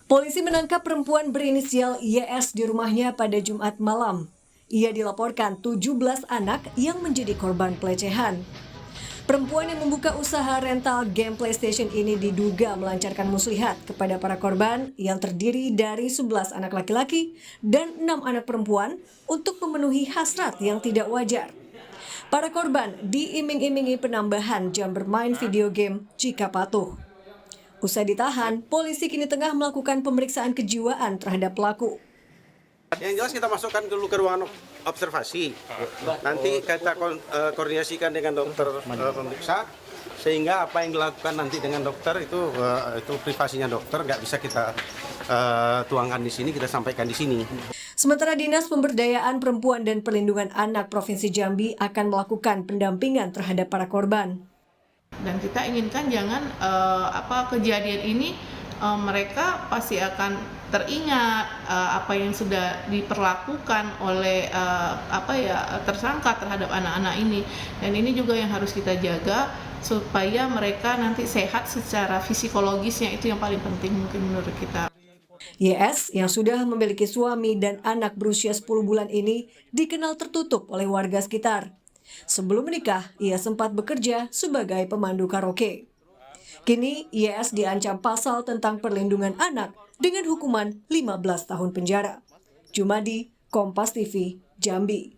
Polisi menangkap perempuan berinisial YS di rumahnya pada Jumat malam. Ia dilaporkan 17 anak yang menjadi korban pelecehan. Perempuan yang membuka usaha rental game PlayStation ini diduga melancarkan muslihat kepada para korban yang terdiri dari 11 anak laki-laki dan 6 anak perempuan untuk memenuhi hasrat yang tidak wajar. Para korban diiming-imingi penambahan jam bermain video game jika patuh. Usai ditahan, polisi kini tengah melakukan pemeriksaan kejiwaan terhadap pelaku. Yang jelas kita masukkan dulu ke ruangan observasi. Nanti kita koordinasikan dengan dokter pemeriksa, sehingga apa yang dilakukan nanti dengan dokter itu privasinya dokter, nggak bisa kita tuangkan di sini, kita sampaikan di sini. Sementara Dinas Pemberdayaan Perempuan dan Perlindungan Anak Provinsi Jambi akan melakukan pendampingan terhadap para korban. Dan kita inginkan jangan kejadian ini mereka pasti akan teringat apa yang sudah diperlakukan oleh tersangka terhadap anak-anak ini, dan ini juga yang harus kita jaga supaya mereka nanti sehat secara psikologisnya, itu yang paling penting mungkin menurut kita. YS yang sudah memiliki suami dan anak berusia 10 bulan ini dikenal tertutup oleh warga sekitar. Sebelum menikah, ia sempat bekerja sebagai pemandu karaoke. Kini, YS diancam pasal tentang perlindungan anak dengan hukuman 15 tahun penjara. Jumadi, Kompas TV, Jambi.